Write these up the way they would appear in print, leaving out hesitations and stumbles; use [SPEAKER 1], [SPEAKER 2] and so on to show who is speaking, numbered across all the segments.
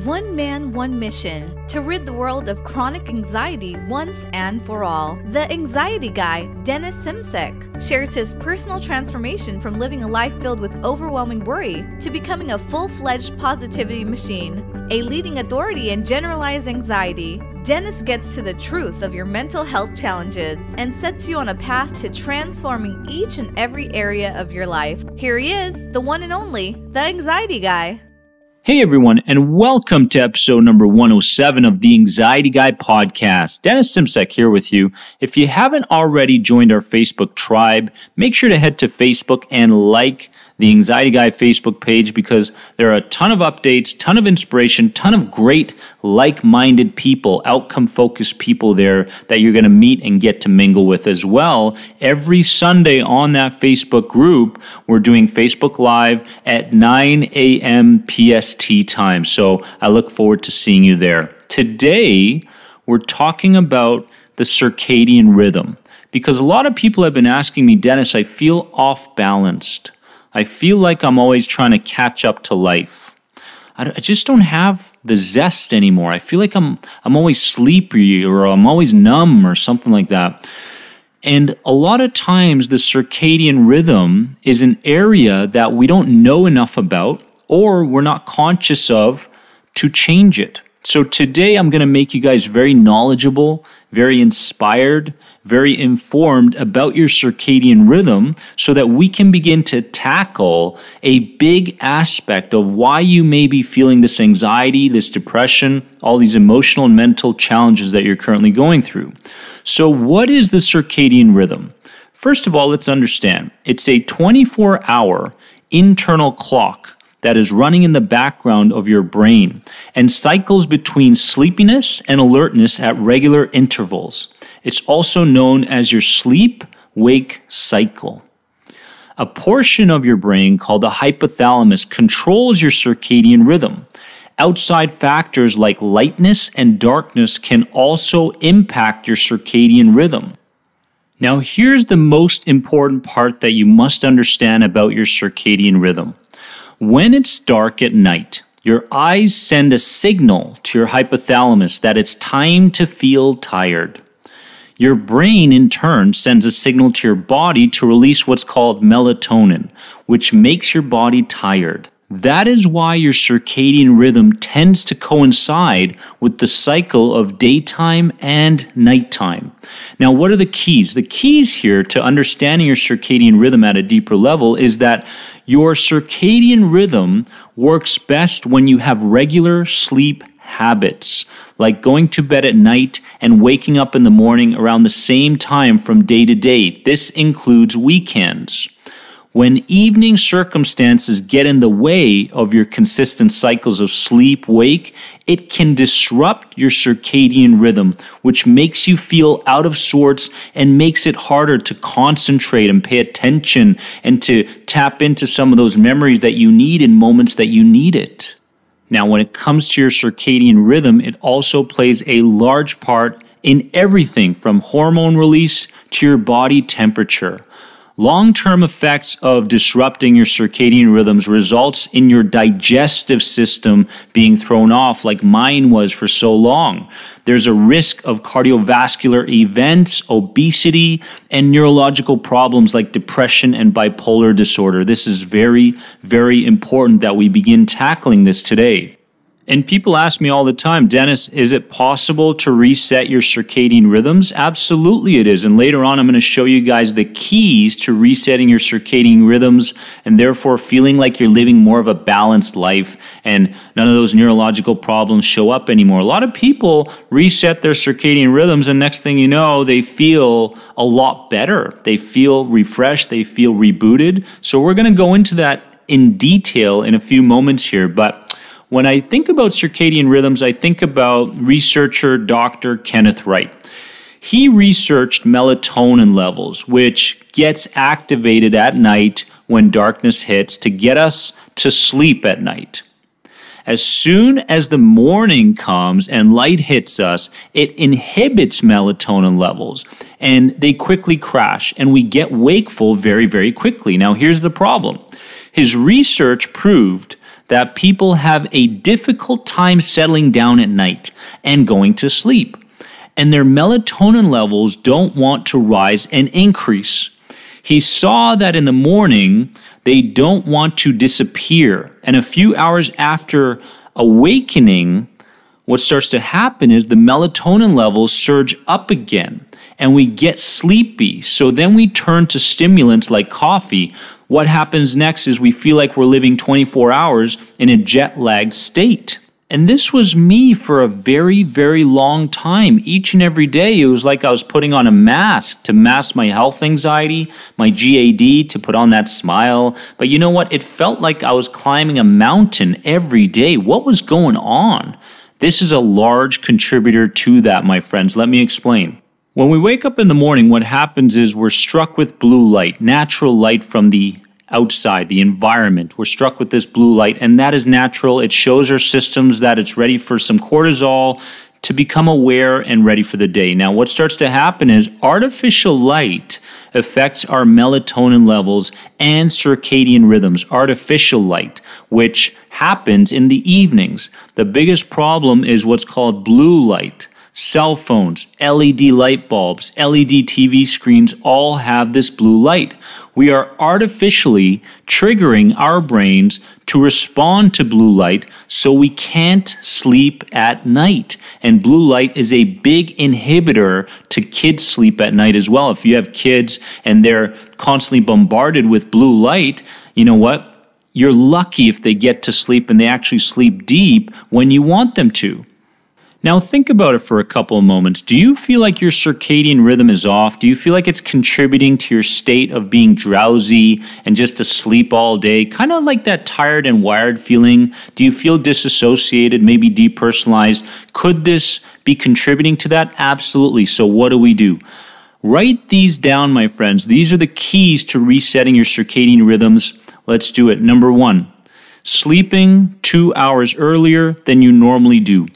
[SPEAKER 1] One man, one mission, to rid the world of chronic anxiety once and for all. The Anxiety Guy, Dennis Simsek, shares his personal transformation from living a life filled with overwhelming worry to becoming a full-fledged positivity machine, a leading authority in generalized anxiety. Dennis gets to the truth of your mental health challenges and sets you on a path to transforming each and every area of your life. Here he is, the one and only, the Anxiety Guy.
[SPEAKER 2] Hey everyone, and welcome to episode number 107 of the Anxiety Guy podcast. Dennis Simsek here with you. If you haven't already joined our Facebook tribe, make sure to head to Facebook and like the Anxiety Guy Facebook page because there are a ton of updates, ton of inspiration, ton of great like-minded people, outcome-focused people there that you're going to meet and get to mingle with as well. Every Sunday on that Facebook group, we're doing Facebook Live at 9 a.m. PST time. So I look forward to seeing you there. Today, we're talking about the circadian rhythm because a lot of people have been asking me, Dennis, I feel off-balanced. I feel like I'm always trying to catch up to life. I just don't have the zest anymore. I feel like I'm always sleepy or I'm always numb or something like that. And a lot of times the circadian rhythm is an area that we don't know enough about or we're not conscious of to change it. So today I'm going to make you guys very knowledgeable, very inspired, very informed about your circadian rhythm so that we can begin to tackle a big aspect of why you may be feeling this anxiety, this depression, all these emotional and mental challenges that you're currently going through. So what is the circadian rhythm? First of all, let's understand. It's a 24-hour internal clock that is running in the background of your brain and cycles between sleepiness and alertness at regular intervals. It's also known as your sleep-wake cycle. A portion of your brain called the hypothalamus controls your circadian rhythm. Outside factors like lightness and darkness can also impact your circadian rhythm. Now, here's the most important part that you must understand about your circadian rhythm. When it's dark at night, your eyes send a signal to your hypothalamus that it's time to feel tired. Your brain, in turn, sends a signal to your body to release what's called melatonin, which makes your body tired. That is why your circadian rhythm tends to coincide with the cycle of daytime and nighttime. Now, what are the keys? The keys here to understanding your circadian rhythm at a deeper level is that your circadian rhythm works best when you have regular sleep habits, like going to bed at night and waking up in the morning around the same time from day to day. This includes weekends. When evening circumstances get in the way of your consistent cycles of sleep-wake, it can disrupt your circadian rhythm, which makes you feel out of sorts and makes it harder to concentrate and pay attention and to tap into some of those memories that you need in moments that you need it. Now, when it comes to your circadian rhythm, it also plays a large part in everything from hormone release to your body temperature. Long-term effects of disrupting your circadian rhythms results in your digestive system being thrown off like mine was for so long. There's a risk of cardiovascular events, obesity, and neurological problems like depression and bipolar disorder. This is very, very important that we begin tackling this today. And people ask me all the time, Dennis, is it possible to reset your circadian rhythms? Absolutely it is. And later on, I'm going to show you guys the keys to resetting your circadian rhythms and therefore feeling like you're living more of a balanced life and none of those neurological problems show up anymore. A lot of people reset their circadian rhythms and next thing you know, they feel a lot better. They feel refreshed. They feel rebooted. So we're going to go into that in detail in a few moments here. But when I think about circadian rhythms, I think about researcher Dr. Kenneth Wright. He researched melatonin levels, which gets activated at night when darkness hits to get us to sleep at night. As soon as the morning comes and light hits us, it inhibits melatonin levels and they quickly crash and we get wakeful very, very quickly. Now, here's the problem. His research proved that people have a difficult time settling down at night and going to sleep, and their melatonin levels don't want to rise and increase. He saw that in the morning, they don't want to disappear, and a few hours after awakening, what starts to happen is the melatonin levels surge up again, and we get sleepy. So then we turn to stimulants like coffee. What happens next is we feel like we're living 24 hours in a jet-lagged state. And this was me for a very, very long time. Each and every day, it was like I was putting on a mask to mask my health anxiety, my GAD, to put on that smile. But you know what? It felt like I was climbing a mountain every day. What was going on? This is a large contributor to that, my friends. Let me explain. When we wake up in the morning, what happens is we're struck with blue light, natural light from the outside, the environment. We're struck with this blue light, and that is natural. It shows our systems that it's ready for some cortisol to become aware and ready for the day. Now, what starts to happen is artificial light affects our melatonin levels and circadian rhythms. Artificial light, which happens in the evenings. The biggest problem is what's called blue light. Cell phones, LED light bulbs, LED TV screens all have this blue light. We are artificially triggering our brains to respond to blue light so we can't sleep at night. And blue light is a big inhibitor to kids' sleep at night as well. If you have kids and they're constantly bombarded with blue light, you know what? You're lucky if they get to sleep and they actually sleep deep when you want them to. Now think about it for a couple of moments. Do you feel like your circadian rhythm is off? Do you feel like it's contributing to your state of being drowsy and just asleep all day? Kind of like that tired and wired feeling. Do you feel disassociated, maybe depersonalized? Could this be contributing to that? Absolutely. So what do? Write these down, my friends. These are the keys to resetting your circadian rhythms. Let's do it. Number 1, sleeping 2 hours earlier than you normally do.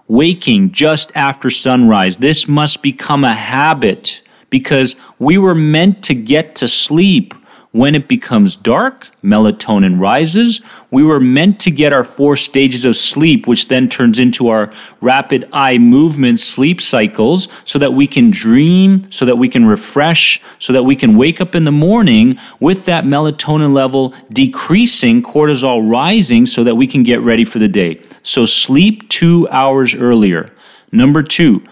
[SPEAKER 2] Waking just after sunrise. This must become a habit because we were meant to get to sleep when it becomes dark. Melatonin rises. We were meant to get our 4 stages of sleep, which then turns into our rapid eye movement sleep cycles so that we can dream, so that we can refresh, so that we can wake up in the morning with that melatonin level decreasing, cortisol rising, so that we can get ready for the day. So sleep 2 hours earlier. Number 2,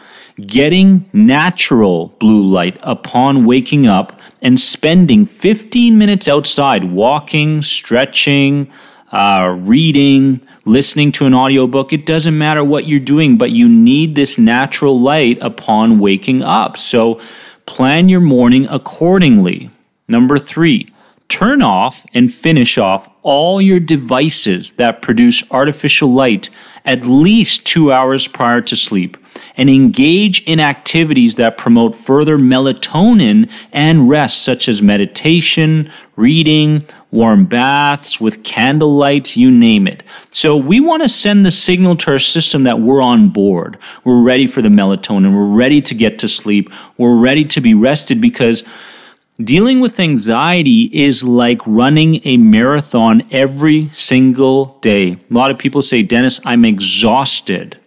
[SPEAKER 2] getting natural blue light upon waking up and spending 15 minutes outside walking, stretching, reading, listening to an audiobook. It doesn't matter what you're doing, but you need this natural light upon waking up. So plan your morning accordingly. Number 3, turn off and finish off all your devices that produce artificial light at least 2 hours prior to sleep, and engage in activities that promote further melatonin and rest, such as meditation, reading, warm baths with candle lights, you name it. So we want to send the signal to our system that we're on board. We're ready for the melatonin. We're ready to get to sleep. We're ready to be rested, because dealing with anxiety is like running a marathon every single day. A lot of people say, Dennis, I'm exhausted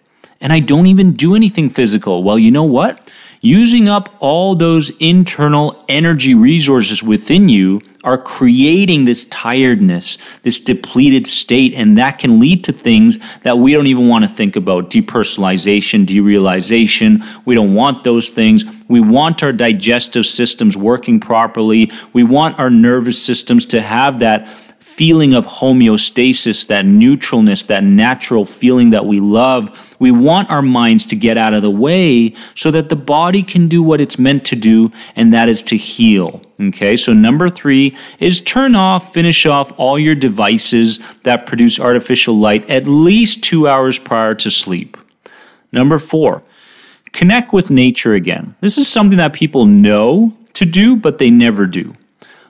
[SPEAKER 2] and I don't even do anything physical. Well, you know what? Using up all those internal energy resources within you are creating this tiredness, this depleted state, and that can lead to things that we don't even want to think about. Depersonalization, derealization. We don't want those things. We want our digestive systems working properly. We want our nervous systems to have that feeling of homeostasis, that neutralness, that natural feeling that we love. We want our minds to get out of the way so that the body can do what it's meant to do, and that is to heal. Okay, so number 3 is turn off, finish off all your devices that produce artificial light at least 2 hours prior to sleep. Number 4, connect with nature again. This is something that people know to do, but they never do.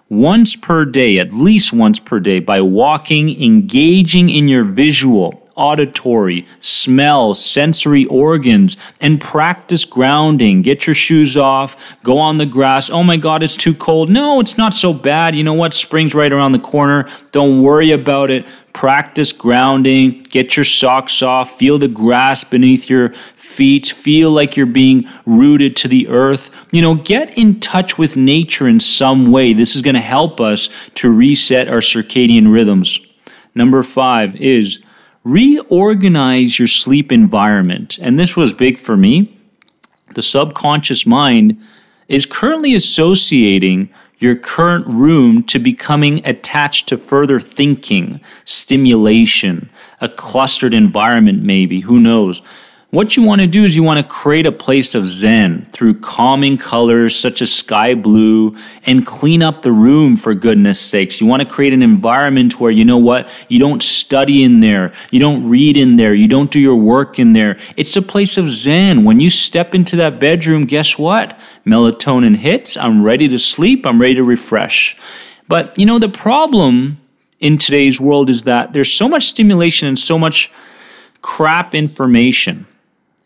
[SPEAKER 2] Once per day, at least once per day, by walking, engaging in your visual, auditory, smell, sensory organs, and practice grounding. Get your shoes off, go on the grass. Oh my God, it's too cold. No, it's not so bad. You know what? Spring's right around the corner. Don't worry about it. Practice grounding. Get your socks off. Feel the grass beneath your feet. Feel like you're being rooted to the earth. Get in touch with nature in some way. This is going to help us to reset our circadian rhythms. Number 5 is reorganize your sleep environment. And this was big for me. The subconscious mind is currently associating your current room to becoming attached to further thinking, stimulation, a clustered environment maybe, who knows. What you want to do is you want to create a place of zen through calming colors such as sky blue and clean up the room, for goodness sakes. You want to create an environment where, you don't study in there, you don't read in there, you don't do your work in there. It's a place of zen. When you step into that bedroom, guess what? Melatonin hits, I'm ready to sleep, I'm ready to refresh. But, the problem in today's world is that there's so much stimulation and so much crap information.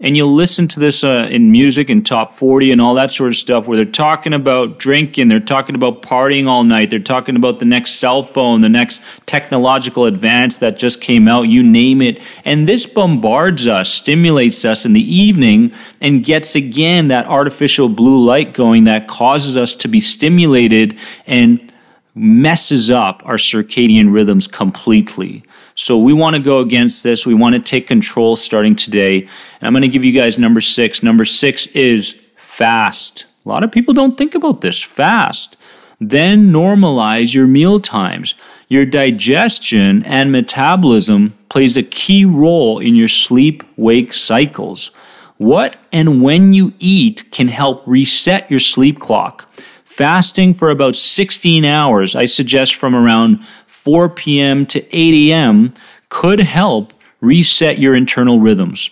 [SPEAKER 2] And you'll listen to this in music and top 40 and all that sort of stuff where they're talking about drinking, they're talking about partying all night, they're talking about the next cell phone, the next technological advance that just came out, you name it. And this bombards us, stimulates us in the evening and gets again that artificial blue light going that causes us to be stimulated and messes up our circadian rhythms completely. So we want to go against this. We want to take control starting today. And I'm going to give you guys number 6. Number 6 is fast. A lot of people don't think about this. Fast. Then normalize your meal times. Your digestion and metabolism plays a key role in your sleep-wake cycles. What and when you eat can help reset your sleep clock. Fasting for about 16 hours, I suggest from around 4 p.m. to 8 a.m. could help reset your internal rhythms.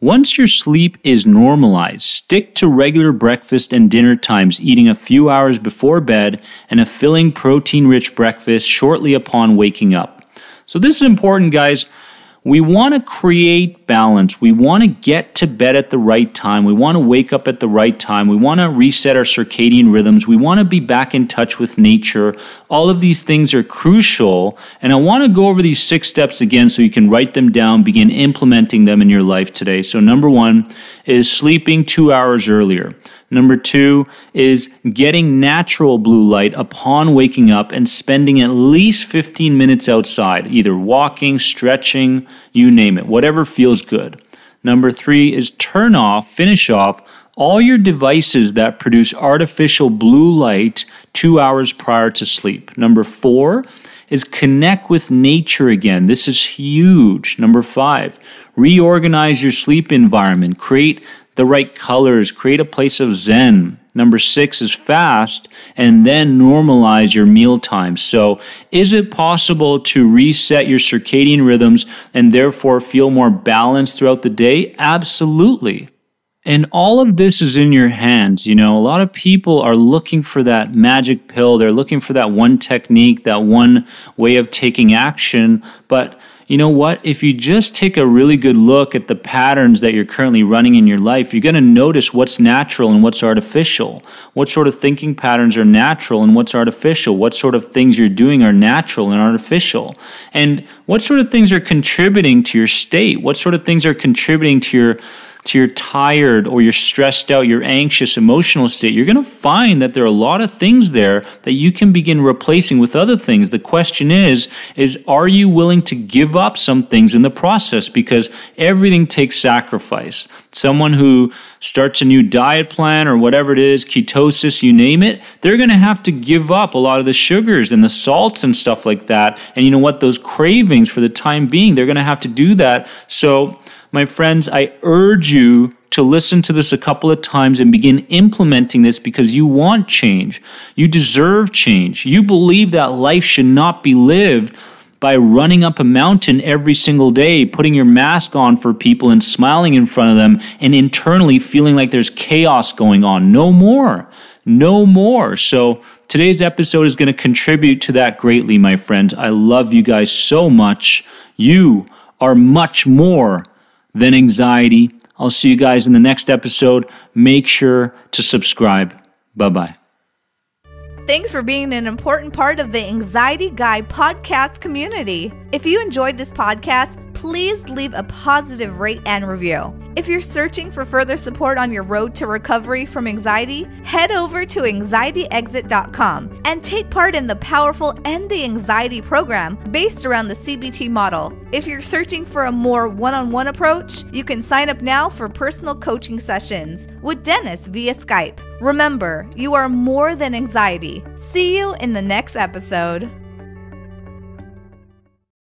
[SPEAKER 2] Once your sleep is normalized, stick to regular breakfast and dinner times, eating a few hours before bed and a filling protein-rich breakfast shortly upon waking up. So this is important, guys. We want to create balance. We want to get to bed at the right time. We want to wake up at the right time. We want to reset our circadian rhythms. We want to be back in touch with nature. All of these things are crucial. And I want to go over these 6 steps again so you can write them down, begin implementing them in your life today. So number 1 is sleeping 2 hours earlier. Number 2 is getting natural blue light upon waking up and spending at least 15 minutes outside, either walking, stretching, you name it, whatever feels good. Number 3 is finish off all your devices that produce artificial blue light 2 hours prior to sleep. Number 4 is connect with nature again. This is huge. Number 5, reorganize your sleep environment. Create the right colors. Create a place of zen. Number 6 is fast and then normalize your meal times. So is it possible to reset your circadian rhythms and therefore feel more balanced throughout the day? Absolutely. And all of this is in your hands. A lot of people are looking for that magic pill. They're looking for that one technique, that one way of taking action. But you know what? If you just take a really good look at the patterns that you're currently running in your life, you're going to notice what's natural and what's artificial. What sort of thinking patterns are natural and what's artificial? What sort of things you're doing are natural and artificial? And what sort of things are contributing to your state? What sort of things are contributing to your tired or you're stressed out, your anxious emotional state? You're going to find that there are a lot of things there that you can begin replacing with other things. The question is are you willing to give up some things in the process? Because everything takes sacrifice. Someone who starts a new diet plan or whatever it is, ketosis, you name it, they're going to have to give up a lot of the sugars and the salts and stuff like that. And you know what? Those cravings for the time being, they're going to have to do that. So my friends, I urge you to listen to this a couple of times and begin implementing this because you want change. You deserve change. You believe that life should not be lived by running up a mountain every single day, putting your mask on for people and smiling in front of them and internally feeling like there's chaos going on. No more. No more. So today's episode is going to contribute to that greatly, my friends. I love you guys so much. You are much more than anxiety. I'll see you guys in the next episode. Make sure to subscribe. Bye-bye.
[SPEAKER 1] Thanks for being an important part of the Anxiety Guy podcast community. If you enjoyed this podcast, please leave a positive rate and review. If you're searching for further support on your road to recovery from anxiety, head over to anxietyexit.com and take part in the powerful End the Anxiety program based around the CBT model. If you're searching for a more one-on-one approach, you can sign up now for personal coaching sessions with Dennis via Skype. Remember, you are more than anxiety. See you in the next episode.